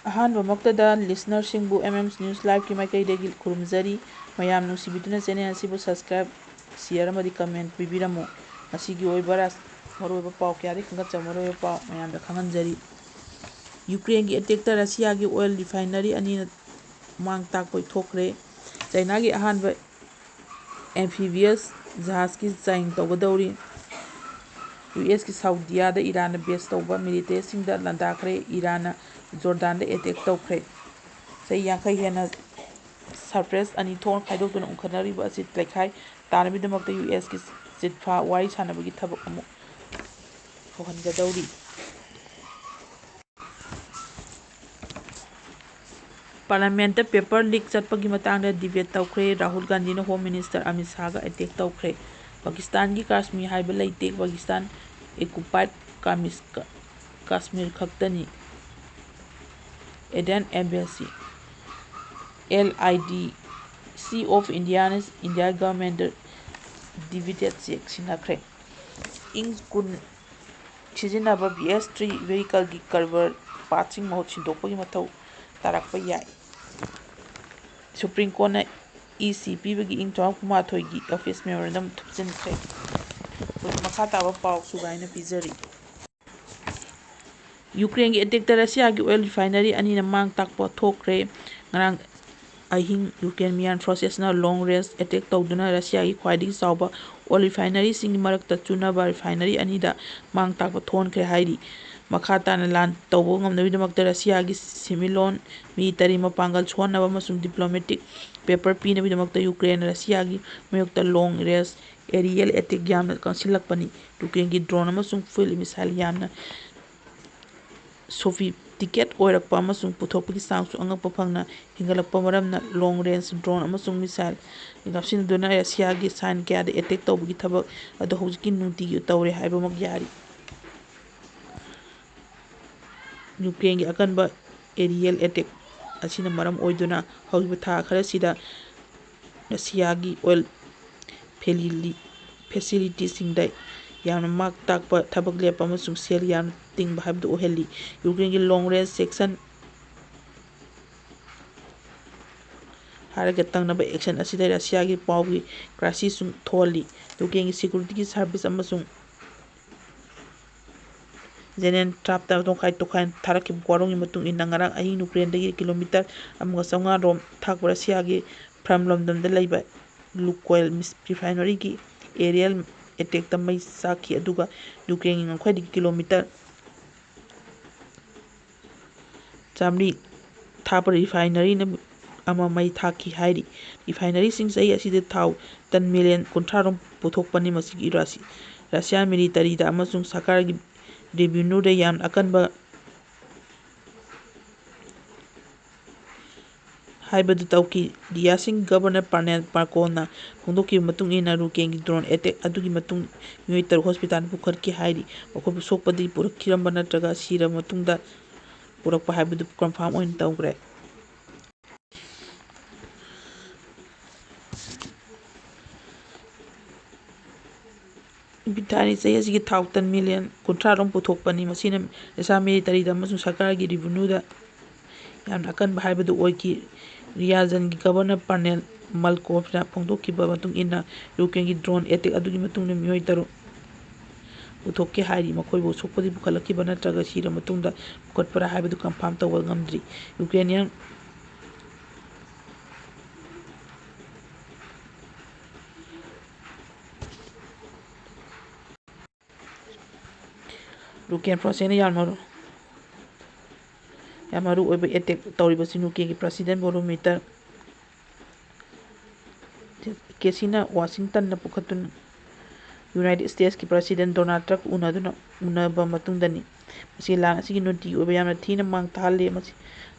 ꯑꯍꯥꯟꯕꯃꯛꯇꯗ ꯂꯤꯁꯅꯔꯁꯤꯡꯕꯨ news ꯂꯥꯏꯚꯀꯤ ꯃꯥꯏꯀꯩꯗꯒꯤ ꯈꯨꯔꯨꯝꯖꯔꯤ꯫ ꯃꯌꯥꯝ ꯅꯨꯡꯁꯤꯕꯤꯗꯨꯅ channel ꯑꯁꯤꯕꯨ ꯁꯕꯁꯀ꯭ꯔꯥꯏꯕ, ꯁꯤꯌꯔ ꯑꯃꯗꯤ ꯀꯃꯦꯟꯠ ꯄꯤꯕꯤꯔꯝꯃꯨ꯫ ꯃꯁꯤꯒꯤ ꯑꯣꯏꯕ ꯃꯔꯨꯑꯣꯏꯕ ꯄꯥꯎ ꯀꯌꯥꯗꯒꯤ ꯈꯟꯒꯠꯆꯕ ꯃꯔꯨꯑꯣꯏꯕ ꯄꯥꯎ ꯃꯌꯥꯝꯗ ꯈꯪꯍꯟꯖꯔꯤ꯫ ꯌꯨꯀ꯭ꯔꯦꯟꯒꯤ ꯑꯦꯇꯦꯛꯇ ꯔꯁꯤꯌꯥꯒꯤ ꯑꯣꯏꯜ ꯔꯤꯐꯥꯏꯅꯔꯤ ꯑꯅꯤꯅ ꯃꯥꯡ-ꯇꯥꯛꯄ ꯊꯣꯛꯈ꯭ꯔꯦ꯫ ꯆꯥꯏꯅꯥꯒꯤ ꯑꯍꯥꯟꯕ ꯑꯦꯝꯐꯤꯕꯤꯌꯁ ꯖꯍꯥꯖꯒꯤ ꯆꯥꯡꯌꯦꯡ ꯇꯧꯒꯗꯧꯔꯤ꯫ ꯌꯨꯑꯦꯁꯀꯤ ꯁꯥꯎꯗꯤꯌꯥꯗ ꯏꯔꯥꯟꯅ ꯕꯦꯖ ꯇꯧꯕ ꯃꯤꯂꯤꯇꯦꯟꯠꯁꯤꯡꯗ ꯂꯥꯟꯗꯥꯈ꯭ꯔꯦ꯫ ꯏꯔꯥꯅ ꯖꯣꯔꯗꯥꯟꯗ ꯑꯦꯇꯦꯛ ꯇꯧꯈ꯭ꯔꯦ꯫ ꯆꯍꯤ 50 ꯍꯦꯟꯅ ꯁꯔꯐꯦꯁ ꯑꯅꯤ ꯊꯣꯛꯅ ꯈꯥꯏꯗꯣꯛꯇꯨꯅ ꯎꯪꯈꯠꯅꯔꯤꯕ ꯑꯁꯤ ꯂꯩꯈꯥꯏ ꯇꯥꯅꯕꯒꯤꯗꯃꯛꯇ ꯌꯨꯑꯦꯁꯀꯤ ꯆꯤꯠꯐꯥ ꯋꯥꯔꯤ ꯁꯥꯅꯕꯒꯤ ꯊꯕꯛ ꯑꯃꯨꯛ ꯍꯧꯍꯟꯒꯗꯧꯔꯤ꯫ ꯄꯥꯔꯂꯤꯌꯥꯃꯦꯟꯠꯇ ꯄꯦꯄꯔ ꯂꯤꯛ ꯆꯠꯄꯒꯤ ꯃꯇꯥꯡꯗ ꯗꯤꯕꯦꯠ ꯇꯧꯈ꯭ꯔꯦ꯫ ꯔꯥꯍꯨꯜ ꯒꯥꯟꯙꯤꯅ ꯍꯣꯝ ꯃꯤꯅꯤꯁꯇꯔ ꯑꯃꯤꯠ ꯁꯥꯍꯒ ꯑꯦꯇꯦꯛ ꯇꯧꯈ꯭ꯔꯦ꯫ ꯄꯥꯀꯤꯁꯇꯥꯟꯒꯤ ꯀꯥꯁꯃꯤꯔ ꯍꯥꯏꯕ ꯂꯩꯇꯦ꯫ ꯄꯥꯀꯤꯁꯇꯥꯟ ꯑꯣꯀꯨꯄꯥꯏꯗ ꯀꯥꯁꯃꯤꯔ ꯈꯛꯇꯅꯤ꯫ Aden embassy (LIDC) of Indian India ꯒꯚꯔꯟꯃꯦꯟꯠꯇ ꯗꯤꯕꯤꯗꯦꯟꯗ ꯆꯦꯛ ꯁꯤꯟꯅꯈ꯭ꯔꯦ꯫ ꯏꯪ ꯀꯨꯟ ꯁꯤꯖꯤꯟꯅꯕ BS-3 ꯚꯦꯍꯤꯀꯜꯒꯤ ꯀꯔꯕꯔ ꯄꯥꯔꯠꯁꯤꯡ ꯃꯍꯨꯠ ꯁꯤꯟꯗꯣꯛꯄꯒꯤ ꯃꯊꯧ ꯇꯥꯔꯛꯄ ꯌꯥꯏ꯫ ꯁꯨꯄ꯭ꯔꯤꯝ ꯀꯣꯔꯠꯅ ꯏ-ꯁꯤ ꯄꯤꯕꯒꯤ ꯏꯪ 2019ꯒꯤ ꯑꯣꯐꯤꯁ ꯃꯦꯃꯣꯔꯦꯟꯗꯝ ꯊꯨꯞꯆꯤꯟꯈ꯭ꯔꯦ꯫ ꯃꯈꯥ ꯇꯥꯕ ꯄꯥꯎ ꯁꯨꯒꯥꯏꯅ ꯄꯤꯖꯔꯤ꯫ ꯌꯨꯀ꯭ꯔꯦꯟꯒꯤ ꯑꯦꯇꯦꯛꯇ ꯔꯁꯤꯌꯥꯒꯤ ꯑꯣꯏꯜ ꯔꯤꯐꯥꯏꯅꯔꯤ ꯑꯅꯤꯅ ꯃꯥꯡ-ꯇꯥꯛꯄ ꯊꯣꯛꯈ꯭ꯔꯦ꯫ ꯉꯔꯥꯡ ꯑꯍꯤꯡ ꯌꯨꯀ꯭ꯔꯦꯅꯤꯌꯟ ꯐꯣꯔꯁꯦꯁꯅ ꯂꯣꯡ ꯔꯦꯟꯖ ꯑꯦꯇꯦꯛ ꯇꯧꯗꯨꯅ ꯔꯁꯤꯌꯥꯒꯤ ꯈ꯭ꯋꯥꯏꯗꯒꯤ ꯆꯥꯎꯕ ꯑꯣꯏꯜ ꯔꯤꯐꯥꯏꯅꯔꯤꯁꯤꯡꯒꯤ ꯃꯔꯛꯇ ꯆꯨꯅꯕ ꯔꯤꯐꯥꯏꯅꯔꯤ ꯑꯅꯤꯗ ꯃꯥꯡ-ꯇꯥꯛꯄ ꯊꯣꯛꯍꯟꯈ꯭ꯔꯦ ꯍꯥꯏꯔꯤ꯫ ꯃꯈꯥ ꯇꯥꯅ ꯂꯥꯟ ꯇꯧꯕ ꯉꯝꯅꯕꯒꯤꯗꯃꯛꯇ ꯔꯁꯤꯌꯥꯒꯤ ꯁꯦꯟꯃꯤꯠꯂꯣꯟ, ꯃꯤꯂꯤꯇꯔꯤ ꯃꯄꯥꯡꯒꯜ ꯁꯣꯟꯅꯕ ꯑꯃꯁꯨꯡ ꯗꯤꯄ꯭ꯂꯣꯃꯦꯇꯤꯛ ꯄꯦꯄꯔ ꯄꯤꯅꯕꯒꯤꯗꯃꯛꯇ ꯌꯨꯀ꯭ꯔꯦꯟꯅ ꯔꯁꯤꯌꯥꯒꯤ ꯃꯥꯌꯣꯛꯇ ꯂꯣꯡ ꯔꯦꯟꯖ ꯑꯦꯔꯤꯌꯦꯜ ꯑꯦꯇꯦꯛ ꯌꯥꯝꯅ ꯀꯟꯁꯤꯜꯂꯛꯄꯅꯤ꯫ ꯌꯨꯀ꯭ꯔꯦꯟꯒꯤ ꯗ꯭ꯔꯣꯟ ꯑꯃꯁꯨꯡ ꯐꯤꯜꯗ ꯃꯤꯁꯥꯏꯜ ꯌꯥꯝꯅ ꯁꯣꯐꯤꯁꯇꯤꯀꯦꯠ ꯑꯣꯏꯔꯛꯄ ꯑꯃꯁꯨꯡ ꯄꯨꯊꯣꯛꯄꯒꯤ ꯆꯥꯡꯁꯨ ꯑꯉꯛꯄ ꯐꯪꯅ ꯍꯦꯟꯒꯠꯂꯛꯄ ꯃꯔꯝꯅ ꯂꯣꯡ ꯔꯦꯟꯖ ꯗ꯭ꯔꯣꯟ ꯑꯃꯁꯨꯡ ꯃꯤꯁꯥꯏꯜ ꯀꯥꯞꯁꯤꯟꯅꯗꯨꯅ ꯔꯁꯤꯌꯥꯒꯤ ꯁꯥꯏꯟ ꯀꯌꯥꯗ ꯑꯦꯇꯦꯛ ꯇꯧꯕꯒꯤ ꯊꯕꯛ ꯑꯗꯨ ꯍꯧꯖꯤꯛꯇꯤ ꯅꯨꯡꯇꯤꯒꯤ ꯇꯧꯔꯦ ꯍꯥꯏꯕꯃꯛ ꯌꯥꯔꯤ꯫ ꯌꯨꯀ꯭ꯔꯦꯟꯒꯤ ꯑꯀꯟꯕ ꯑꯦꯔꯤꯌꯦꯜ ꯑꯦꯇꯦꯛ ꯑꯁꯤꯅ ꯃꯔꯝ ꯑꯣꯏꯗꯨꯅ ꯍꯧꯈꯤꯕ ꯊꯥ ꯈꯔꯁꯤꯗ ꯔꯁꯤꯌꯥꯒꯤ ꯑꯣꯏꯜ ꯐꯦꯁꯤꯂꯤꯇꯤꯁꯤꯡꯗ ꯌꯥꯝꯅ ꯃꯥꯡ-ꯇꯥꯛꯄ, ꯊꯕꯛ ꯂꯦꯞꯄ ꯑꯃꯁꯨꯡ ꯁꯦꯜ ꯌꯥꯝꯅ ꯇꯤꯡꯕ ꯍꯥꯏꯕꯗꯨ ꯑꯣꯏꯍꯜꯂꯤ꯫ ꯌꯨꯀ꯭ꯔꯦꯟꯒꯤ ꯂꯣꯡ ꯔꯦꯟꯖ ꯁꯦꯛꯁꯟ ꯍꯥꯏꯔꯒ ꯇꯪꯅꯕ ꯑꯦꯛꯁꯟ ꯑꯁꯤꯗ ꯔꯁꯤꯌꯥꯒꯤ ꯄꯥꯎꯒꯤ ꯀ꯭ꯔꯥꯏꯁꯤꯁꯁꯨ ꯊꯣꯛꯍꯜꯂꯤ꯫ ꯌꯨꯀ꯭ꯔꯦꯟꯒꯤ ꯁꯦꯀ꯭ꯌꯨꯔꯤꯇꯤ ꯁꯔꯚꯤꯁ ꯑꯃꯁꯨꯡ ꯖꯦꯅꯦꯟꯇ꯭ꯔꯥꯞꯇ ꯇꯣꯈꯥꯏꯅ ꯊꯥꯔꯛꯈꯤꯕ ꯋꯥꯔꯣꯜꯒꯤ ꯃꯇꯨꯡ ꯏꯟꯅ ꯉꯔꯥꯡ ꯑꯍꯤꯡ ꯌꯨꯀ꯭ꯔꯦꯟꯗꯒꯤ ꯀꯤꯂꯣꯃꯤꯇꯔ 1,500 ꯔꯣꯝ ꯊꯥꯞꯄ ꯔꯁꯤꯌꯥꯒꯤ ꯐ꯭ꯔꯝ ꯂꯝꯗꯝꯗ ꯂꯩꯕ ꯂꯨꯀꯣꯏꯜ ꯔꯤꯐꯥꯏꯅꯔꯤꯒꯤ ꯑꯦꯔꯤꯌꯦꯜ ꯑꯦꯇꯦꯛꯇ ꯃꯩ ꯆꯥꯛꯈꯤ ꯑꯗꯨꯒ ꯌꯨꯀ꯭ꯔꯦꯟꯒꯤ ꯉꯝꯈꯩꯗꯒꯤ ꯀꯤꯂꯣꯃꯤꯇꯔ 700 ꯊꯥꯞꯄ ꯔꯤꯐꯥꯏꯅꯔꯤ ꯑꯃ ꯃꯩ ꯊꯥꯈꯤ ꯍꯥꯏꯔꯤ꯫ ꯔꯤꯐꯥꯏꯅꯔꯤꯁꯤꯡ ꯆꯍꯤ ꯑꯁꯤꯗ ꯊꯥꯎ ꯇꯟ ꯃꯤꯂꯤꯌꯟ 30 ꯔꯣꯝ ꯄꯨꯊꯣꯛꯄꯅꯤ꯫ ꯃꯁꯤꯒꯤ ꯔꯁꯤꯌꯥꯟ ꯃꯤꯂꯤꯇꯔꯤꯗ ꯑꯃꯁꯨꯡ ꯁꯔꯀꯥꯔꯒꯤ ꯔꯦꯚꯤꯟꯌꯨꯗ ꯌꯥꯝꯅ ꯑꯀꯟꯕ ꯍꯥꯏꯕꯗꯨ ꯇꯧꯈꯤ꯫ ꯔꯤꯌꯥꯁꯤꯡꯒꯤ ꯒꯚꯔꯅꯔ ꯄꯥꯅꯦꯜ ꯃꯥꯔꯀꯣꯅ ꯐꯣꯡꯗꯣꯛꯈꯤꯕ ꯃꯇꯨꯡ ꯏꯟꯅ ꯌꯨꯀ꯭ꯔꯦꯟꯒꯤ ꯗ꯭ꯔꯣꯟ ꯑꯦꯇꯦꯛ ꯑꯗꯨꯒꯤ ꯃꯇꯨꯡꯗ ꯃꯤꯑꯣꯏ 3 ꯍꯣꯁꯄꯤꯇꯥꯜꯗ ꯄꯨꯈꯠꯈꯤ ꯍꯥꯏꯔꯤ꯫ ꯃꯈꯣꯏꯕꯨ ꯁꯣꯛꯄꯗꯒꯤ ꯄꯨꯔꯛꯈꯤꯕ ꯅꯠꯇ꯭ꯔꯒ ꯁꯤꯔꯕ ꯃꯇꯨꯡꯗ ꯄꯨꯔꯛꯄ ꯍꯥꯏꯕꯗꯨ ꯀꯟꯐꯥꯔꯝ ꯑꯣꯏꯅ ꯇꯧꯈ꯭ꯔꯦ꯫ ꯔꯤꯐꯥꯏꯅꯔꯤ ꯆꯍꯤ ꯑꯁꯤꯗ ꯊꯥꯎ ꯇꯟ ꯃꯤꯂꯤꯌꯟ 30 ꯔꯣꯝ ꯄꯨꯊꯣꯛꯄꯅꯤ꯫ ꯃꯁꯤꯅ ꯔꯁꯤꯌꯥꯟ ꯃꯤꯂꯤꯇꯔꯤꯗ ꯑꯃꯁꯨꯡ ꯁꯔꯀꯥꯔꯒꯤ ꯔꯦꯚꯤꯟꯌꯨꯗ ꯌꯥꯝꯅ ꯑꯀꯟꯕ ꯍꯥꯏꯕꯗꯨ ꯑꯣꯏꯈꯤ꯫ ꯔꯤꯌꯥꯖꯟꯒꯤ ꯒꯚꯔꯅꯔ ꯄꯥꯅꯦꯜ ꯃꯥꯜꯀꯣꯚꯅ ꯐꯣꯡꯗꯣꯛꯈꯤꯕ ꯃꯇꯨꯡ ꯏꯟꯅ ꯌꯨꯀ꯭ꯔꯦꯟꯒꯤ ꯗ꯭ꯔꯣꯟ ꯑꯦꯇꯦꯛ ꯑꯗꯨꯒꯤ ꯃꯇꯨꯡꯗ ꯃꯤꯑꯣꯏ 3 ꯄꯨꯊꯣꯛꯈꯤ ꯍꯥꯏꯔꯤ꯫ ꯃꯈꯣꯏꯕꯨ ꯁꯣꯛꯄꯗꯒꯤ ꯄꯨꯈꯠꯂꯛꯈꯤꯕ ꯅꯠꯇ꯭ꯔꯒ ꯁꯤꯔꯕ ꯃꯇꯨꯡꯗ ꯄꯨꯈꯠꯄ꯭ꯔꯥ ꯍꯥꯏꯕꯗꯨ ꯀꯟꯐꯥꯔꯝ ꯇꯧꯕ ꯉꯝꯗ꯭ꯔꯤ꯫ ꯌꯨꯀ꯭ꯔꯦꯅꯤꯌꯟ ꯐꯣꯔꯁꯦꯁꯅ ꯌꯥꯝꯅ ꯃꯔꯨꯑꯣꯏꯕ ꯑꯦꯇꯦꯛ ꯇꯧꯔꯤꯕꯁꯤ ꯌꯨꯀ꯭ꯔꯦꯟꯒꯤ ꯄ꯭ꯔꯦꯁꯤꯗꯦꯟꯠ ꯚꯣꯂꯣꯗꯤꯃꯤꯔ ꯖꯦꯂꯦꯟꯁꯀꯤꯅ ꯋꯥꯁꯤꯡꯇꯟꯗ ꯄꯨꯈꯠꯇꯨꯅ ꯌꯨꯅꯥꯏꯇꯦꯗ ꯁ꯭ꯇꯦꯠꯁꯀꯤ ꯄ꯭ꯔꯦꯁꯤꯗꯦꯟꯠ ꯗꯣꯅꯥꯜꯗ ꯇ꯭ꯔꯝꯞꯀ ꯎꯅꯕ ꯃꯇꯨꯡꯗꯅꯤ꯫ ꯃꯁꯤ ꯂꯥꯟ ꯑꯁꯤꯒꯤ ꯅꯨꯡꯇꯤꯒꯤ ꯑꯣꯏꯕ ꯌꯥꯝꯅ ꯊꯤꯅ ꯃꯥꯡ ꯇꯥꯛꯍꯜꯂꯤ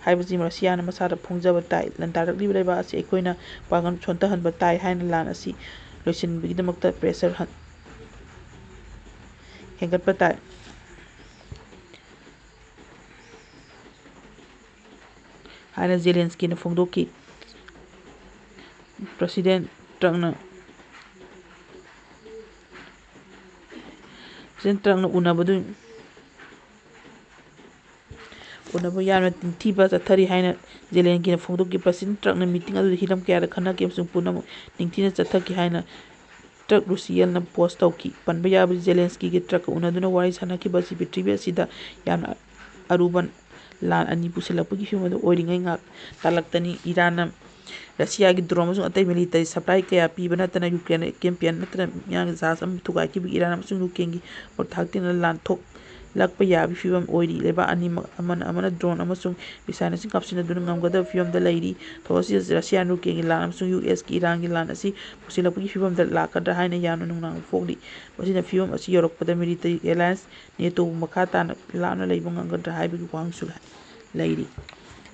ꯍꯥꯏꯕꯁꯤ ꯔꯁꯤꯌꯥꯅ ꯃꯁꯥꯗ ꯐꯣꯡꯖꯕ ꯇꯥꯏ꯫ ꯂꯥꯟꯗꯥꯔꯛꯂꯤꯕ ꯂꯩꯕꯥꯛ ꯑꯁꯤ ꯑꯩꯈꯣꯏꯅ ꯄꯥꯡꯒꯜ ꯁꯣꯟꯊꯍꯟꯕ ꯇꯥꯏ ꯍꯥꯏꯅ ꯂꯥꯟ ꯑꯁꯤ ꯂꯣꯏꯁꯤꯟꯕꯒꯤꯗꯃꯛꯇ ꯄ꯭ꯔꯦꯁꯔ ꯍꯦꯟꯒꯠꯄ ꯇꯥꯏ ꯍꯥꯏꯅ ꯖꯦꯂꯦꯟꯁꯀꯤꯅ ꯐꯣꯡꯗꯣꯛꯈꯤ꯫ ꯄ꯭ꯔꯦꯁꯤꯗꯦꯟꯠ ꯇ꯭ꯔꯝꯞꯅ ꯎꯅꯕꯗꯨ ꯎꯅꯕ ꯌꯥꯝꯅ ꯅꯤꯡꯊꯤꯕ ꯆꯠꯊꯔꯤ ꯍꯥꯏꯅ ꯖꯦꯂꯦꯟꯁꯀꯤꯅ ꯐꯣꯡꯗꯣꯛꯈꯤ꯫ ꯄ꯭ꯔꯁꯤꯗꯦꯟꯠ ꯇ꯭ꯔꯛꯅ ꯃꯤꯇꯤꯡ ꯑꯗꯨꯗ ꯍꯤꯔꯝ ꯀꯌꯥꯗ ꯈꯟꯅꯈꯤ ꯑꯃꯁꯨꯡ ꯄꯨꯝꯅꯃꯛ ꯅꯤꯡꯊꯤꯅ ꯆꯠꯊꯈꯤ ꯍꯥꯏꯅ ꯇ꯭ꯔꯛ ꯔꯨꯁꯤꯌꯦꯜꯅ ꯄꯣꯁꯠ ꯇꯧꯈꯤ꯫ ꯄꯟꯕ ꯌꯥꯕꯗꯤ ꯖꯦꯂꯦꯟꯁꯀꯤꯒꯤ ꯇ꯭ꯔꯛꯀ ꯎꯅꯗꯨꯅ ꯋꯥꯔꯤ ꯁꯥꯅꯈꯤꯕ ꯑꯁꯤ ꯄ꯭ꯔꯤꯊꯤꯕꯤ ꯑꯁꯤꯗ ꯌꯥꯝꯅ ꯑꯔꯨꯕ ꯂꯥꯟ ꯑꯅꯤ ꯄꯨꯁꯤꯜꯂꯛꯄꯒꯤ ꯐꯤꯚꯝ ꯑꯗꯨ ꯑꯣꯏꯔꯤꯉꯩ ꯉꯥꯛ ꯇꯥꯛꯂꯛꯇꯅꯤ꯫ ꯏꯔꯥꯟꯅ ꯔꯁꯤꯌꯥꯒꯤ ꯗ꯭ꯔꯣꯟ ꯑꯃꯁꯨꯡ ꯑꯇꯩ ꯃꯤꯂꯤꯇꯔꯤ ꯁꯞꯄ꯭ꯂꯥꯏ ꯀꯌꯥ ꯄꯤꯕ ꯅꯠꯇꯅ ꯌꯨꯀ꯭ꯔꯦꯟꯗ ꯀꯦꯝꯄꯦꯟ ꯅꯠꯇꯅ ꯃꯤꯌꯥꯝꯒꯤ ꯖꯍꯥꯖ ꯑꯃ ꯊꯨꯒꯥꯏꯈꯤꯕꯒꯤ ꯏꯔꯥꯟ ꯑꯃꯁꯨꯡ ꯌꯨꯀ꯭ꯔꯦꯟꯒꯤ ꯊꯥꯛꯇꯤꯅ ꯂꯥꯟ ꯊꯣꯛꯂꯛꯄ ꯌꯥꯕꯒꯤ ꯐꯤꯚꯝ ꯑꯣꯏꯔꯤ꯫ ꯂꯩꯕꯥꯛ ꯑꯅꯤꯃꯛ ꯑꯃꯅ ꯗ꯭ꯔꯣꯟ ꯑꯃꯁꯨꯡ ꯃꯤꯁꯥꯏꯜꯁꯤꯡ ꯀꯥꯞꯁꯤꯟꯅꯗꯨꯅ ꯉꯝꯒꯗꯕ ꯐꯤꯚꯝꯗ ꯂꯩꯔꯤ꯫ ꯊꯧꯑꯣꯡ ꯑꯁꯤ ꯔꯁꯤꯌꯥꯅ ꯌꯨꯀ꯭ꯔꯦꯟꯒꯤ ꯂꯥꯟ ꯑꯃꯁꯨꯡ ꯌꯨꯑꯦꯁꯀꯤ ꯏꯔꯥꯟꯒꯤ ꯂꯥꯟ ꯑꯁꯤ ꯄꯨꯁꯤꯜꯂꯛꯄꯒꯤ ꯐꯤꯚꯝꯗ ꯂꯥꯛꯀꯗ꯭ꯔꯥ ꯍꯥꯏꯅ ꯌꯥꯝꯅ ꯅꯨꯡꯅꯥꯡꯕ ꯄꯣꯛꯂꯤ꯫ ꯃꯁꯤꯅ ꯐꯤꯚꯝ ꯑꯁꯤ ꯌꯧꯔꯛꯄꯗ ꯃꯤꯂꯤꯇꯔꯤ ꯑꯦꯂꯥꯌꯟꯁ ꯅꯦꯇꯣꯕꯨ ꯃꯈꯥ ꯇꯥꯅ ꯂꯥꯞꯅ ꯂꯩꯕ ꯉꯝꯒꯗ꯭ꯔꯥ ꯍꯥꯏꯕꯒꯤ ꯋꯥꯍꯪꯁꯨ ꯂꯩꯔꯤ꯫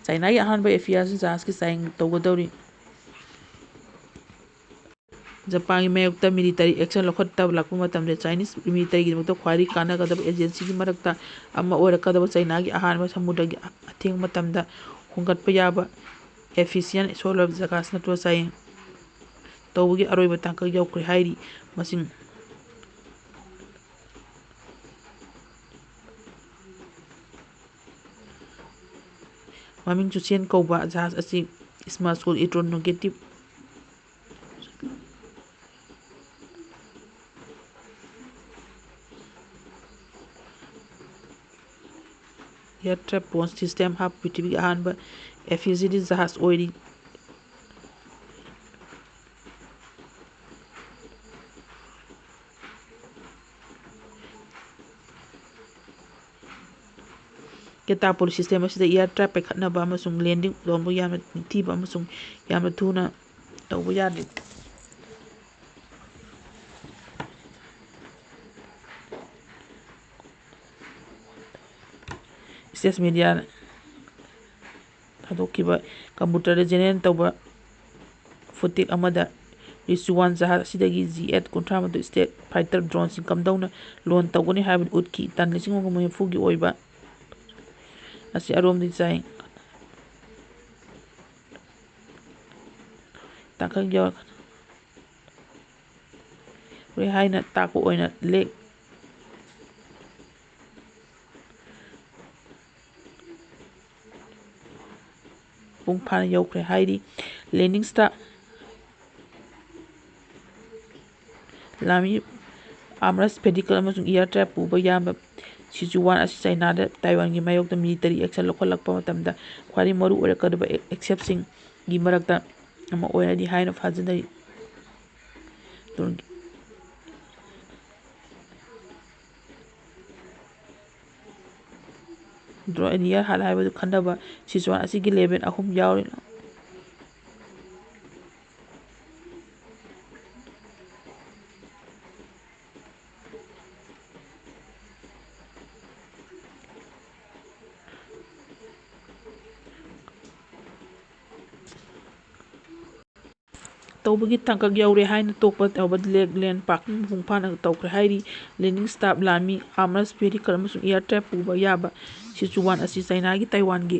ꯆꯥꯏꯅꯥꯒꯤ ꯑꯍꯥꯟꯕ ꯑꯦꯚꯤꯌꯦꯁꯟ ꯖꯍꯥꯖꯒꯤ ꯆꯥꯡꯌꯦꯡ ꯇꯧꯒꯗꯧꯔꯤ꯫ ꯖꯄꯥꯟꯒꯤ ꯃꯥꯌꯣꯛꯇ ꯃꯤꯂꯤꯇꯔꯤ ꯑꯦꯛꯁꯟ ꯂꯧꯈꯠꯂꯛꯄ ꯃꯇꯝꯗ ꯆꯥꯏꯅꯤꯖ ꯃꯤꯂꯤꯇꯔꯤꯒꯤꯗꯃꯛꯇ ꯈ꯭ꯋꯥꯏꯗꯒꯤ ꯀꯥꯟꯅꯒꯗꯕ ꯑꯦꯖꯦꯟꯁꯤꯒꯤ ꯃꯔꯛꯇ ꯑꯃ ꯑꯣꯏꯔꯛꯀꯗꯕ ꯆꯥꯏꯅꯥꯒꯤ ꯑꯍꯥꯟꯕ ꯁꯃꯨꯗ꯭ꯔꯒꯤ ꯑꯊꯦꯡꯕ ꯃꯇꯝꯗ ꯍꯣꯡꯒꯠꯄ ꯌꯥꯕ ꯑꯦꯐꯤꯁꯤꯌꯦꯟꯠ ꯁꯣꯜꯂꯕ ꯖꯍꯥꯖ ꯅꯠꯇ꯭ꯔꯒ ꯆꯥꯡꯌꯦꯡ ꯇꯧꯕꯒꯤ ꯑꯔꯣꯏꯕ ꯇꯥꯡꯀꯛ ꯌꯧꯈ꯭ꯔꯦ ꯍꯥꯏꯔꯤ꯫ ꯃꯃꯤꯡ ꯆꯨꯆꯦꯟ ꯀꯧꯕ ꯖꯍꯥꯖ ꯑꯁꯤ ꯁ꯭ꯃꯁꯀꯨꯜ ꯏꯂꯦꯛꯇ꯭ꯔꯣꯅꯦꯒꯦꯇꯤꯚ ꯑꯦꯌꯔꯇ꯭ꯔꯦꯞ ꯂꯣꯟꯆ ꯁꯤꯁꯇꯦꯝ ꯍꯥꯞꯄ ꯄ꯭ꯔꯤꯊꯤꯕꯤꯒꯤ ꯑꯍꯥꯟꯕ ꯑꯦꯝꯐꯤꯕꯤꯌꯁ ꯖꯍꯥꯖ ꯑꯣꯏꯔꯤ꯫ ꯀꯦꯇꯥꯄꯨꯜꯠ ꯁꯤꯁꯇꯦꯝ ꯑꯁꯤꯗ ꯑꯦꯌꯔꯇ꯭ꯔꯦꯞ ꯄꯥꯏꯈꯠꯅꯕ ꯑꯃꯁꯨꯡ ꯂꯦꯟꯗꯤꯡ ꯇꯧꯅꯕ ꯌꯥꯝꯅ ꯅꯤꯡꯊꯤꯕ ꯑꯃꯁꯨꯡ ꯌꯥꯝꯅ ꯊꯨꯅ ꯇꯧꯕ ꯌꯥꯗꯦ꯫ ꯁ꯭ꯇꯦꯠꯁ ꯃꯤꯗꯤꯌꯥꯅ ꯊꯥꯗꯣꯛꯈꯤꯕ ꯀꯝꯄ꯭ꯌꯨꯇꯔꯗ ꯖꯦꯅꯦꯔꯦꯠ ꯇꯧꯕ ꯐꯨꯇꯦꯖ ꯑꯃꯗ ꯔꯤꯆꯨꯋꯥꯟ ꯖꯍꯥꯖ ꯑꯁꯤꯗꯒꯤ J-8-38 ꯁ꯭ꯇꯦꯜꯊ ꯐꯥꯏꯇꯔ ꯗ꯭ꯔꯣꯟꯁꯤꯡ ꯀꯝꯗꯧꯅ ꯂꯣꯟ ꯇꯧꯒꯅꯤ ꯍꯥꯏꯕꯗꯨ ꯎꯠꯈꯤ꯫ ꯇꯟ 3,340ꯒꯤ ꯑꯣꯏꯕ ꯑꯁꯤ ꯑꯔꯣꯝꯗꯒꯤ ꯆꯥꯡꯌꯦꯡ ꯇꯥꯡꯀꯛ ꯌꯧꯔꯦ ꯍꯥꯏꯅ ꯇꯥꯛꯄ ꯑꯣꯏꯅ ꯃꯄꯨꯡ ꯐꯥꯅ ꯌꯧꯈ꯭ꯔꯦ ꯍꯥꯏꯔꯤ꯫ ꯂꯦꯟꯗꯤꯡ ꯁ꯭ꯇꯥꯐ ꯂꯥꯟꯃꯤ ꯑꯥꯔꯃꯔꯁ ꯚꯦꯍꯤꯀꯜ ꯑꯃꯁꯨꯡ ꯑꯦꯌꯔꯇ꯭ꯔꯦꯞ ꯄꯨꯕ ꯌꯥꯕ ꯁꯤꯆꯨꯋꯥꯟ ꯑꯁꯤ ꯆꯥꯏꯅꯥꯗ ꯇꯥꯏꯋꯥꯟꯒꯤ ꯃꯥꯌꯣꯛꯇ ꯃꯤꯂꯤꯇꯔꯤ ꯑꯦꯛꯁꯟ ꯂꯧꯈꯠꯂꯛꯄ ꯃꯇꯝꯗ ꯈ꯭ꯋꯥꯏꯗꯒꯤ ꯃꯔꯨ ꯑꯣꯏꯔꯛꯀꯗꯕ ꯑꯦꯛꯁꯟꯁꯤꯡꯒꯤ ꯃꯔꯛꯇ ꯑꯃ ꯑꯣꯏꯔꯅꯤ ꯍꯥꯏꯅ ꯊꯥꯖꯅꯔꯤ꯫ ꯗ꯭ꯔꯣꯏꯗꯤꯌꯔ ꯍꯥꯠ ꯍꯥꯏꯕꯗꯨ ꯈꯟꯅꯕ ꯁꯤꯆꯨꯋꯥꯟ ꯑꯁꯤꯒꯤ ꯂꯦꯚꯦꯜ 3 ꯌꯥꯎꯔꯤ꯫ ꯇꯧꯕꯒꯤ ꯇꯥꯡꯀꯛ ꯌꯧꯔꯦ ꯍꯥꯏꯅ ꯇꯣꯛꯄ ꯇꯧꯕ ꯂꯦꯟ ꯄꯥꯔꯀꯤꯡ ꯃꯄꯨꯡ ꯐꯥꯅ ꯇꯧꯈ꯭ꯔꯦ ꯍꯥꯏꯔꯤ꯫ ꯂꯦꯟꯗꯤꯡ ꯁ꯭ꯇꯥꯐ ꯂꯥꯟꯃꯤ ꯑꯥꯔꯃꯔꯁ ꯚꯦꯍꯤꯀꯜ ꯑꯃꯁꯨꯡ ꯑꯦꯌꯔꯇ꯭ꯔꯦꯞ ꯄꯨꯕ ꯌꯥꯕ ꯁꯤꯆꯨꯋꯥꯟ ꯑꯁꯤ ꯆꯥꯏꯅꯥꯒꯤ ꯇꯥꯏꯋꯥꯟꯒꯤ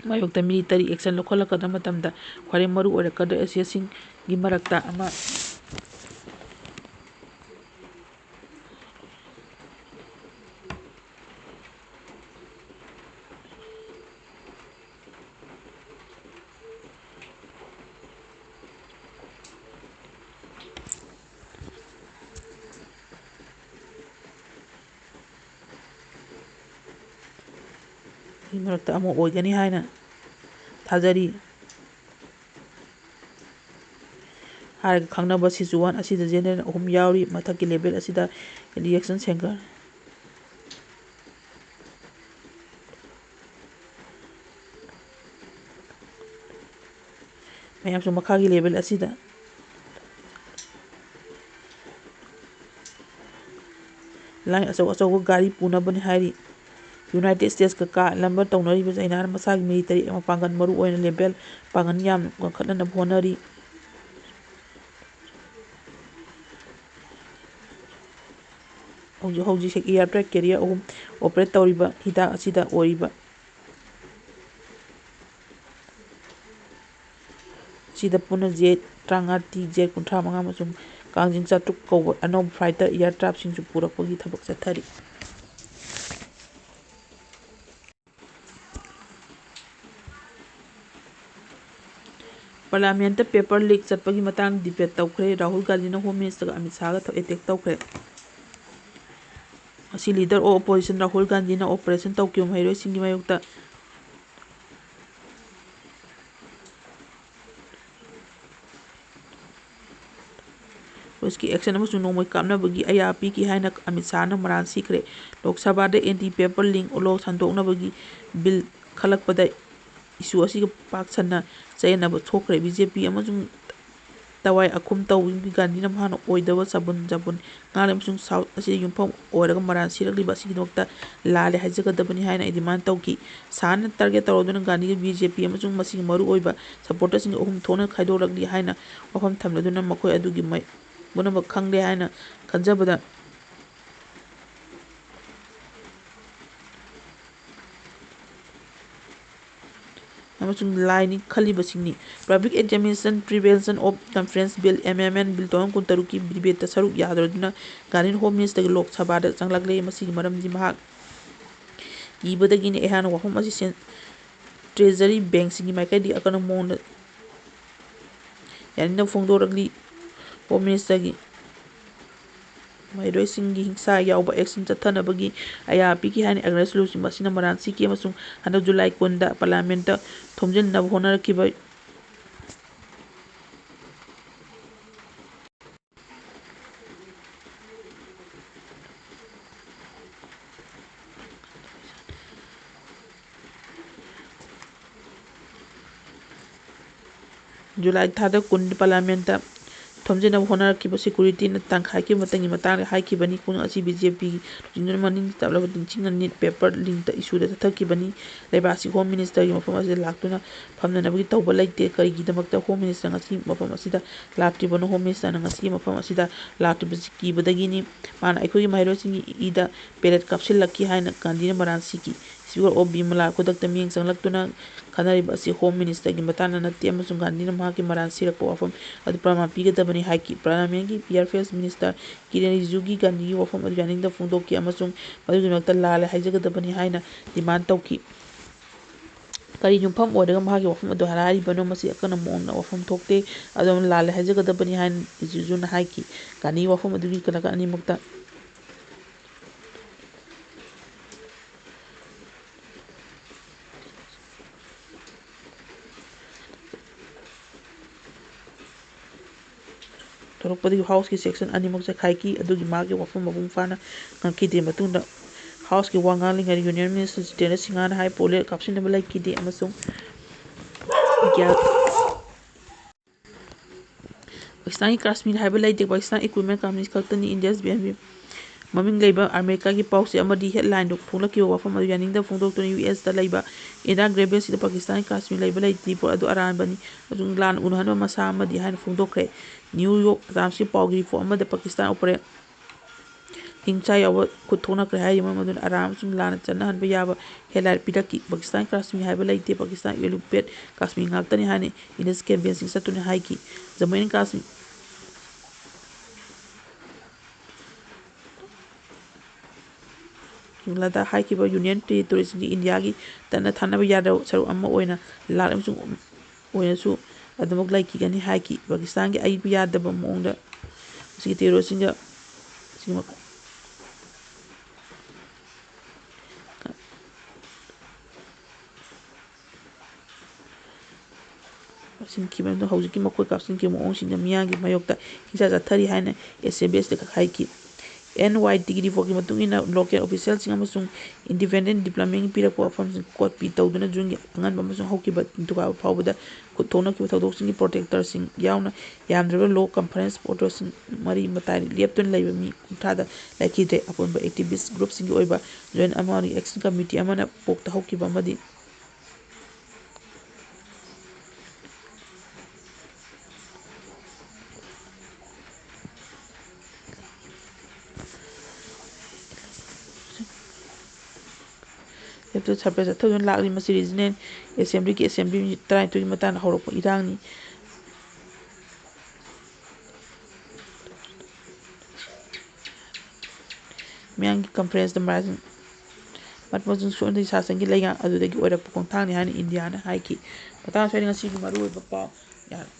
ꯃꯥꯌꯣꯛꯇ ꯃꯤꯂꯤꯇꯔꯤ ꯑꯦꯛꯁꯟ ꯂꯧꯈꯠꯂꯛꯄ ꯃꯇꯝꯗ ꯈ꯭ꯋꯥꯏꯗꯒꯤ ꯃꯔꯨ ꯑꯣꯏꯔꯛꯀꯗꯕ ꯑꯦꯛꯁꯟꯁꯤꯡꯒꯤ ꯃꯔꯛꯇ ꯑꯃ ꯑꯣꯏꯒꯅꯤ ꯍꯥꯏꯅ ꯊꯥꯖꯔꯤ ꯍꯥꯏꯔꯒ ꯈꯪꯅꯕ ꯁꯤꯆꯨꯋꯥꯟ ꯑꯁꯤꯗ ꯖꯦꯅꯦꯔꯦꯜ 3 ꯌꯥꯎꯔꯤ꯫ ꯃꯊꯛꯀꯤ ꯂꯦꯚꯦꯜ ꯑꯁꯤꯗ ꯔꯤꯑꯦꯛꯁꯟ ꯁꯦꯡꯒꯔ ꯃꯌꯥꯝꯁꯨ ꯃꯈꯥꯒꯤ ꯂꯦꯚꯦꯜ ꯑꯁꯤꯗ ꯂꯥꯏꯟ ꯑꯆꯧ-ꯑꯆꯧꯕ ꯒꯥꯔꯤ ꯄꯨꯅꯕꯅꯤ ꯍꯥꯏꯔꯤ꯫ ꯌꯨꯅꯥꯏꯇꯦꯗ ꯁ꯭ꯇꯦꯠꯁꯀ ꯀꯥ-ꯂꯝꯕ ꯇꯧꯅꯔꯤꯕ ꯆꯥꯏꯅꯥꯅ ꯃꯁꯥꯒꯤ ꯃꯤꯂꯤꯇꯔꯤ ꯃꯄꯥꯡꯒꯜ ꯃꯔꯨ ꯑꯣꯏꯅ ꯂꯦꯚꯦꯜ ꯄꯥꯡꯒꯜ ꯌꯥꯝꯅ ꯋꯥꯡꯈꯠꯍꯟꯅꯕ ꯍꯣꯠꯅꯔꯤ꯫ ꯍꯧꯖꯤꯛ ꯑꯦꯌꯔꯀ꯭ꯔꯥꯐꯠ ꯀꯦꯔꯤꯌꯔ 3 ꯑꯣꯄꯔꯦꯠ ꯇꯧꯔꯤꯕ ꯍꯤꯗꯥꯛ ꯑꯁꯤꯗ ꯑꯣꯏꯔꯤꯕ ꯑꯁꯤꯗ ꯄꯨꯟꯅ J-35T J-35 ꯑꯃꯁꯨꯡ ꯀꯥꯡꯖꯤꯡ-700 ꯀꯧꯕ ꯑꯅꯧꯕ ꯐꯥꯏꯇꯔ ꯑꯦꯌꯔꯀ꯭ꯔꯥꯐꯠꯁꯤꯡꯁꯨ ꯄꯨꯔꯛꯄꯒꯤ ꯊꯕꯛ ꯆꯠꯊꯔꯤ꯫ ꯄꯥꯔꯂꯤꯌꯥꯃꯦꯟꯇ ꯄꯦꯄꯔ ꯂꯤꯛ ꯆꯠꯄꯒꯤ ꯃꯇꯥꯡꯗ ꯗꯤꯕꯦꯠ ꯇꯧꯈ꯭ꯔꯦ꯫ ꯔꯥꯍꯨꯜ ꯒꯥꯟꯙꯤꯅ ꯍꯣꯝ ꯃꯤꯅꯤꯁꯇꯔꯒ ꯑꯃꯤꯠ ꯁꯥꯍꯒ ꯑꯦꯇꯦꯛ ꯇꯧꯈ꯭ꯔꯦ꯫ ꯉꯁꯤ ꯂꯤꯗꯔ ꯑꯣꯐ ꯑꯣꯄꯣꯖꯤꯁꯟ ꯔꯥꯍꯨꯜ ꯒꯥꯟꯙꯤꯅ ꯑꯣꯄꯔꯦꯁꯟ ꯇꯧꯈꯤꯕ ꯃꯍꯩꯔꯣꯏꯁꯤꯡꯒꯤ ꯃꯥꯌꯣꯛꯇ ꯄꯨꯂꯤꯁꯀꯤ ꯑꯦꯛꯁꯟ ꯑꯃꯁꯨꯡ ꯅꯣꯡꯃꯩ ꯀꯥꯞꯅꯕꯒꯤ ꯑꯌꯥ ꯄꯤꯈꯤ ꯍꯥꯏꯅ ꯑꯃꯤꯠ ꯁꯥꯍꯅ ꯃꯔꯥꯜ ꯁꯤꯈ꯭ꯔꯦ꯫ ꯂꯣꯛ ꯁꯚꯥꯗ ꯑꯦꯟꯇꯤ ꯄꯦꯄꯔ ꯂꯤꯡ ꯂꯣ ꯁꯟꯗꯣꯛꯅꯕꯒꯤ ꯕꯤꯜ ꯈꯜꯂꯛꯄꯗ ꯏꯁꯨ ꯑꯁꯤꯒ ꯄꯥꯛ ꯁꯟꯅ ꯆꯌꯦꯠꯅꯕ ꯊꯣꯛꯈ꯭ꯔꯦ꯫ ꯕꯤꯖꯦꯄꯤ ꯑꯃꯁꯨꯡ ꯇꯋꯥꯏ ꯑꯈꯨꯝ ꯇꯧꯕꯒꯤ ꯒꯥꯟꯙꯤꯅ ꯃꯍꯥꯛꯅ ꯑꯣꯏꯗꯕ ꯆꯕꯨꯟ ꯉꯥꯡꯂꯤ ꯑꯃꯁꯨꯡ ꯁꯥꯎꯠ ꯑꯁꯤꯗ ꯌꯨꯝꯐꯝ ꯑꯣꯏꯔꯒ ꯃꯔꯥꯜ ꯁꯤꯔꯛꯂꯤꯕ ꯑꯁꯤꯒꯤꯗꯃꯛꯇ ꯂꯥꯜꯂꯦ ꯍꯥꯏꯖꯒꯗꯕꯅꯤ ꯍꯥꯏꯅ ꯗꯤꯃꯥꯟ ꯇꯧꯈꯤ꯫ ꯁꯥꯍꯅ ꯇꯥꯔꯒꯦꯠ ꯇꯧꯔꯗꯨꯅ ꯒꯥꯟꯙꯤꯒꯤ ꯕꯤꯖꯦꯄꯤ ꯑꯃꯁꯨꯡ ꯃꯁꯤꯒꯤ ꯃꯔꯨꯑꯣꯏꯕ ꯁꯄꯣꯔꯇꯔꯁꯤꯡ ꯑꯍꯨꯝ ꯊꯣꯛꯅ ꯈꯥꯏꯗꯣꯛꯂꯛꯂꯤ ꯍꯥꯏꯅ ꯋꯥꯐꯝ ꯊꯝꯂꯗꯨꯅ ꯃꯈꯣꯏ ꯑꯗꯨꯒꯤ ꯄꯨꯝꯅꯃꯛ ꯈꯪꯂꯦ ꯍꯥꯏꯅ ꯈꯟꯖꯕꯗ ꯑꯃꯁꯨꯡ ꯂꯥꯏꯅꯤ ꯈꯜꯂꯤꯕꯁꯤꯡꯅꯤ꯫ Public examination prevention of conference bill (ꯑꯦꯃꯦꯟꯗꯃꯦꯟꯠ) ꯕꯤꯜ 2023ꯒꯤ ꯗꯤꯕꯦꯠꯇ ꯁꯔꯨꯛ ꯌꯥꯗꯗꯨꯅ ꯒꯥꯟꯙꯤꯅ ꯍꯣꯝ ꯃꯤꯅꯤꯁꯇꯔꯒꯤ ꯂꯣꯛ ꯁꯚꯥꯗ ꯆꯪꯂꯛꯂꯦ꯫ ꯃꯁꯤꯒꯤ ꯃꯔꯝꯗꯤ ꯃꯍꯥꯛ ꯀꯤꯕꯗꯒꯤꯅꯤ꯫ ꯑꯩꯍꯥꯛꯅ ꯋꯥꯐꯝ ꯑꯁꯤ ꯇ꯭ꯔꯦꯖꯔꯤ ꯕꯦꯡꯛꯁꯤꯡꯒꯤ ꯃꯥꯏꯀꯩꯗꯒꯤ ꯑꯀꯟꯕ ꯃꯑꯣꯡꯗ ꯌꯥꯅꯤꯡꯗꯕ ꯐꯣꯡꯗꯣꯛꯂꯤ꯫ ꯍꯣꯝ ꯃꯤꯅꯤꯁꯇꯔꯒꯤ ꯃꯍꯩꯔꯣꯏꯁꯤꯡꯒꯤ ꯍꯤꯡꯁꯥ ꯌꯥꯎꯕ ꯑꯦꯛꯁꯟ ꯆꯠꯊꯅꯕꯒꯤ ꯑꯌꯥ ꯄꯤꯈꯤ ꯍꯥꯏꯅ ꯑꯦꯒꯅꯦꯁ ꯂꯨꯆꯤꯡꯕ ꯑꯁꯤꯅ ꯃꯔꯥꯜ ꯁꯤꯈꯤ ꯑꯃꯁꯨꯡ ꯍꯟꯗꯛ ꯖꯨꯂꯥꯏ 10ꯗ ꯄꯥꯔꯂꯤꯌꯥꯃꯦꯟꯠꯇ ꯊꯣꯝꯖꯤꯟꯅꯕ ꯍꯣꯠꯅꯈꯤꯕ ꯖꯨꯂꯥꯏ ꯊꯥꯗ ꯄꯥꯔꯂꯤꯌꯥꯃꯦꯟꯠꯇ ꯊꯣꯝꯖꯤꯟꯅꯕ ꯍꯣꯠꯅꯈꯤꯕ ꯁꯦꯀ꯭ꯌꯨꯔꯤꯇꯤꯅ ꯇꯪꯈꯥꯏꯈꯤꯕ ꯃꯇꯝꯒꯤ ꯃꯇꯥꯡꯗ ꯍꯥꯏꯈꯤꯕꯅꯤ꯫ ꯈꯣꯡꯖꯪ ꯑꯁꯤ ꯕꯤꯖꯦꯄꯤꯒꯤ ꯂꯨꯆꯤꯡꯗꯨꯅ ꯃꯅꯤꯡ ꯇꯝꯂꯕ ꯅꯤꯡꯊꯤꯅ ꯅꯤꯠ ꯄꯦꯄꯔ ꯂꯤꯡꯇ ꯏꯁꯨꯗ ꯆꯠꯊꯈꯤꯕꯅꯤ꯫ ꯂꯩꯕꯥꯛ ꯑꯁꯤ ꯍꯣꯝ ꯃꯤꯅꯤꯁꯇꯔꯒꯤ ꯃꯐꯝ ꯑꯁꯤꯗ ꯂꯥꯛꯇꯨꯅ ꯐꯝꯅꯅꯕꯒꯤ ꯇꯧꯕ ꯂꯩꯇꯦ꯫ ꯀꯔꯤꯒꯤꯗꯃꯛꯇ ꯍꯣꯝ ꯃꯤꯅꯤꯁꯇꯔ ꯉꯁꯤ ꯃꯐꯝ ꯑꯁꯤꯗ ꯂꯥꯛꯇ꯭ꯔꯤꯕꯅꯣ? ꯍꯣꯝ ꯃꯤꯅꯤꯁꯇꯔꯅ ꯉꯁꯤ ꯃꯐꯝ ꯑꯁꯤꯗ ꯂꯥꯛꯇ꯭ꯔꯤꯕꯁꯤ ꯀꯤꯕꯗꯒꯤꯅꯤ꯫ ꯃꯍꯥꯛꯅ ꯑꯩꯈꯣꯏꯒꯤ ꯃꯍꯩꯔꯣꯏꯁꯤꯡꯒꯤ ꯏꯗ ꯄꯦꯂꯦꯠ ꯀꯥꯞꯁꯤꯜꯂꯛꯈꯤ ꯍꯥꯏꯅ ꯒꯥꯟꯙꯤꯅ ꯃꯔꯥꯜ ꯁꯤꯈꯤ꯫ ꯁ꯭ꯄꯤꯀꯔ ꯑꯣꯐ ꯕꯤꯃꯂꯥ ꯈꯨꯗꯛꯇ ꯃꯤꯠꯌꯦꯡ ꯆꯪꯂꯛꯇꯨꯅ ꯈꯟꯅꯔꯤꯕ ꯑꯁꯤ ꯍꯣꯝ ꯃꯤꯅꯤꯁꯇꯔꯒꯤ ꯃꯇꯥꯡꯗ ꯅꯠꯇꯦ ꯑꯃꯁꯨꯡ ꯒꯥꯟꯙꯤꯅ ꯃꯍꯥꯛꯀꯤ ꯃꯔꯥꯜ ꯁꯤꯔꯛꯄ ꯋꯥꯐꯝ ꯑꯗꯨ ꯄ꯭ꯔꯃꯥꯟ ꯄꯤꯒꯗꯕꯅꯤ ꯍꯥꯏꯈꯤ꯫ ꯄꯥꯔꯂꯤꯌꯥꯃꯦꯟꯠꯀꯤ ꯏꯌꯔꯑꯦꯐꯤꯌꯔꯁ ꯃꯤꯅꯤꯁꯇꯔ ꯀꯤꯔꯦꯟ ꯔꯤꯖꯤꯖꯨꯅ ꯒꯥꯟꯙꯤꯒꯤ ꯋꯥꯐꯝ ꯑꯗꯨ ꯌꯥꯅꯤꯡꯗꯕ ꯐꯣꯡꯗꯣꯛꯈꯤ ꯑꯃꯁꯨꯡ ꯃꯗꯨꯒꯤꯗꯃꯛꯇ ꯂꯥꯜꯂꯦ ꯍꯥꯏꯖꯒꯗꯕꯅꯤ ꯍꯥꯏꯅ ꯗꯤꯃꯥꯟ ꯇꯧꯈꯤ꯫ ꯀꯔꯤ ꯌꯨꯝꯐꯝ ꯑꯣꯏꯔꯒ ꯃꯍꯥꯛꯀꯤ ꯋꯥꯐꯝ ꯑꯗꯨ ꯍꯥꯏꯔꯤꯕꯅꯣ? ꯃꯁꯤ ꯑꯀꯟꯕ ꯃꯑꯣꯡꯗ ꯋꯥꯐꯝ ꯊꯣꯛꯇꯦ꯫ ꯑꯗꯣꯝꯅ ꯂꯥꯜꯂꯦ ꯍꯥꯏꯖꯒꯗꯕꯅꯤ ꯍꯥꯏꯅ ꯔꯤꯖꯤꯖꯨꯅ ꯍꯥꯏꯈꯤ꯫ ꯒꯥꯟꯙꯤꯒꯤ ꯋꯥꯐꯝ ꯑꯗꯨꯒꯤ ꯅꯥꯀꯜ ꯑꯅꯤꯃꯛꯇ ꯊꯣꯔꯛꯄꯗꯒꯤ ꯍꯥꯎꯁꯀꯤ ꯁꯦꯛꯁꯟ ꯑꯅꯤꯃꯛ ꯆꯈꯥꯏꯈꯤ꯫ ꯑꯗꯨꯕꯨ ꯃꯍꯥꯛꯀꯤ ꯋꯥꯐꯝ ꯃꯄꯨꯡ ꯐꯥꯅ ꯉꯥꯡꯈꯤꯗꯦ꯫ ꯃꯇꯨꯡꯗ ꯍꯥꯎꯁꯀꯤ ꯋꯥ ꯉꯥꯡꯂꯤꯉꯩꯗ ꯌꯨꯅꯤꯌꯟ ꯃꯤꯅꯤꯁꯇꯔ ꯖꯤꯇꯦꯟꯗ꯭ꯔ ꯁꯤꯡꯍꯅ ꯍꯥꯏ ꯄꯦꯂꯦꯠ ꯀꯥꯞꯁꯤꯟꯅꯕ ꯂꯩꯈꯤꯗꯦ ꯑꯃꯁꯨꯡ ꯄꯥꯀꯤꯁꯇꯥꯟꯒꯤ ꯀꯥꯁꯃꯤꯔ ꯍꯥꯏꯕ ꯂꯩꯇꯦ꯫ ꯄꯥꯀꯤꯁꯇꯥꯟ ꯏꯀ꯭ꯋꯤꯞꯃꯦꯟꯠ ꯀꯝꯄꯅꯤ ꯈꯛꯇꯅꯤ꯫ ꯏꯟꯗꯁ ꯃꯃꯤꯡ ꯂꯩꯕ ꯑꯃꯦꯔꯤꯀꯥꯒꯤ ꯄꯥꯎꯆꯦ ꯑꯃꯗꯤ ꯍꯦꯗꯂꯥꯏꯟꯗ ꯐꯣꯡꯂꯛꯈꯤꯕ ꯋꯥꯐꯝ ꯑꯗꯨ ꯌꯥꯅꯤꯡꯗꯕ ꯐꯣꯡꯗꯣꯛꯇꯨꯅ ꯌꯨ.ꯑꯦꯁ.ꯇ ꯂꯩꯕ ꯏꯟꯗꯤꯌꯥ ꯒ꯭ꯔꯦꯚꯦꯖꯁꯤꯡꯗ ꯄꯥꯀꯤꯁꯇꯥꯟꯒꯤ ꯀꯥꯁꯃꯤꯔ ꯂꯩꯕ ꯂꯩꯇꯦ, ꯔꯤꯄꯣꯔꯠ ꯑꯗꯨ ꯑꯔꯥꯟꯕꯅꯤ ꯑꯃꯁꯨꯡ ꯂꯥꯟ ꯎꯅꯍꯟꯕ ꯃꯁꯥ ꯑꯃꯅꯤ ꯍꯥꯏꯅ ꯐꯣꯡꯗꯣꯛꯈ꯭ꯔꯦ꯫ ꯅ꯭ꯌꯨ ꯌꯣꯔꯛ ꯇꯥꯏꯝꯁꯀꯤ ꯄꯥꯎꯒꯤ ꯔꯤꯄꯣꯔꯠ ꯑꯃꯗ ꯄꯥꯀꯤꯁꯇꯥꯟ ꯍꯤꯡꯁꯥ ꯌꯥꯎꯕ ꯈꯨꯠ ꯊꯣꯛꯅꯈ꯭ꯔꯦ ꯍꯥꯏꯔꯤ, ꯃꯔꯝ ꯑꯗꯨꯅ ꯑꯔꯥꯟꯕ ꯑꯃꯁꯨꯡ ꯂꯥꯟꯅ ꯆꯠꯅꯍꯟꯕ ꯌꯥꯕ ꯍꯦꯗꯂꯥꯏꯟ ꯄꯤꯔꯛꯈꯤ꯫ ꯄꯥꯀꯤꯁꯇꯥꯟꯒꯤ ꯀꯥꯁꯃꯤꯔ ꯍꯥꯏꯕ ꯂꯩꯇꯦ, ꯄꯥꯀꯤꯁꯇꯥꯟꯒꯤ ꯑꯣꯀꯨꯄꯦꯗ ꯀꯥꯁꯃꯤꯔ ꯉꯥꯛꯇꯅꯤ ꯍꯥꯏꯅ ꯏꯟꯗꯁ ꯀꯦꯝꯄꯦꯟꯁꯤꯡꯗ ꯆꯠꯇꯨꯅ ꯍꯥꯏꯈꯤ꯫ ꯖꯝꯃꯨ ꯑꯦꯟꯗ ꯀꯥꯁꯃꯤꯔ ꯂꯗꯥꯈ ꯍꯥꯏꯔꯤꯕ ꯌꯨꯅꯤꯌꯟ ꯇꯦꯔꯤꯇꯣꯔꯤꯁꯤꯡ ꯏꯟꯗꯤꯌꯥꯒꯤ ꯇꯠꯅ-ꯊꯥꯅꯕ ꯌꯥꯗ꯭ꯔꯕ ꯁꯔꯨꯛ ꯑꯃ ꯑꯣꯏꯅ ꯂꯥꯜꯂꯦ ꯑꯃꯁꯨꯡ ꯑꯣꯏꯅꯁꯨ ꯑꯗꯨꯃꯛ ꯂꯩꯈꯤꯒꯅꯤ ꯍꯥꯏꯈꯤ꯫ ꯄꯥꯀꯤꯁꯇꯥꯟꯒꯤ ꯑꯏꯕ ꯌꯥꯗꯕ ꯃꯑꯣꯡꯗ ꯃꯁꯤꯒꯤ ꯇꯦꯔꯣꯔꯤꯁꯁꯤꯡꯒ ꯀꯥꯞꯁꯤꯟꯈꯤꯕ ꯑꯃꯁꯨꯡ ꯍꯧꯖꯤꯛꯀꯤ ꯃꯈꯣꯏ ꯀꯥꯞꯁꯤꯟꯈꯤꯕ ꯃꯑꯣꯡꯁꯤꯡꯅ ꯃꯤꯌꯥꯝꯒꯤ ꯃꯥꯌꯣꯛꯇ ꯍꯤꯡꯁꯥ ꯆꯠꯊꯔꯤ ꯍꯥꯏꯅ ꯑꯦꯁꯦꯝꯕ꯭ꯂꯤꯗ ꯍꯥꯏꯈꯤ꯫ ꯑꯦꯟ.ꯋꯥꯏ.ꯇꯤꯒꯤ ꯔꯤꯄꯣꯔꯠꯀꯤ ꯃꯇꯨꯡ ꯏꯟꯅ ꯂꯣꯀꯦꯜ ꯑꯣꯐꯤꯁꯤꯌꯦꯜꯁꯤꯡ ꯑꯃꯁꯨꯡ ꯏꯟꯗꯤꯄꯦꯟꯗꯦꯟꯠ ꯗꯤꯄ꯭ꯂꯣꯃꯦꯠꯁꯤꯡꯅ ꯄꯤꯔꯛꯄ ꯋꯥꯐꯝꯁꯤꯡ ꯀꯣꯄꯤ ꯇꯧꯗꯨꯅ ꯖꯨꯟꯒꯤ ꯑꯉꯟꯕ ꯑꯃꯁꯨꯡ ꯍꯧꯈꯤꯕ ꯅꯤꯡꯊꯧꯀꯥꯕ ꯐꯥꯎꯕꯗ ꯈꯨꯠ ꯊꯣꯛꯅꯈꯤꯕ ꯊꯧꯗꯣꯛꯁꯤꯡꯒꯤ ꯄ꯭ꯔꯣꯇꯦꯛꯇꯔꯁꯤꯡ ꯌꯥꯎꯅ ꯌꯥꯝꯗ꯭ꯔꯕꯗ ꯂꯣ ꯀꯟꯐꯔꯦꯟꯁ ꯄꯣꯔꯇꯜꯁꯤꯡ ꯃꯔꯤ-ꯃꯇꯥꯏꯗ ꯂꯦꯞꯇꯨꯅ ꯂꯩꯕ ꯃꯤ 30ꯗ ꯂꯩꯈꯤꯗ꯭ꯔꯦ꯫ ꯑꯄꯨꯟꯕ ꯑꯦꯛꯇꯤꯕꯤꯁꯠ ꯒ꯭ꯔꯨꯞꯁꯤꯡꯒꯤ ꯑꯣꯏꯕ ꯖꯣꯏꯟꯠ ꯑꯦꯛꯁꯟ ꯀꯝꯃꯤꯇꯤ ꯑꯃꯅ ꯄꯣꯛꯇ ꯍꯧꯈꯤꯕ ꯑꯃꯗꯤ ꯁꯔꯄ꯭ꯔꯥꯏꯖ ꯆꯠꯊꯗꯨꯅ ꯂꯥꯛꯂꯤ꯫ ꯃꯁꯤ ꯔꯤꯖꯅꯦꯜ ꯑꯦꯁꯦꯝꯕ꯭ꯂꯤꯒꯤ ꯑꯦꯁꯦꯝꯕ꯭ꯂꯤ ꯃꯤꯅꯤꯠ 23ꯒꯤ ꯃꯇꯥꯡꯗ ꯍꯧꯔꯛꯄ ꯏꯔꯥꯡꯅꯤ꯫ ꯃꯤꯌꯥꯝꯒꯤ ꯀꯟꯐꯔꯦꯟꯁꯇ ꯃꯔꯃꯁꯨ ꯁꯣꯏꯗꯅ ꯁꯥꯁꯟꯒꯤ ꯂꯩꯉꯥꯛ ꯑꯗꯨꯗꯒꯤ ꯑꯣꯏꯔꯛꯄ ꯈꯣꯡꯊꯥꯡꯅꯤ ꯍꯥꯏꯅ ꯏꯟꯗꯤꯌꯥꯅ ꯍꯥꯏꯈꯤ꯫ ꯃꯇꯥꯡ ꯑꯁꯤꯗ ꯉꯁꯤꯒꯤ ꯃꯔꯨꯑꯣꯏꯕ ꯄꯥꯎ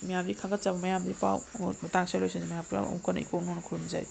ꯃꯌꯥꯝꯗꯤ ꯈꯪꯒꯠꯆꯕ ꯃꯌꯥꯝꯗꯤ ꯄꯥꯎ ꯃꯇꯥꯡ ꯁ꯭ꯋꯥꯏ ꯂꯣꯏꯁꯤꯟꯖꯦ ꯃꯌꯥꯝ ꯄꯨꯂꯞ ꯑꯃꯨꯛ ꯀꯣꯟꯅ ꯏꯀꯣꯛ ꯅꯧꯅ ꯈꯨꯔꯨꯝꯖꯔꯤ꯫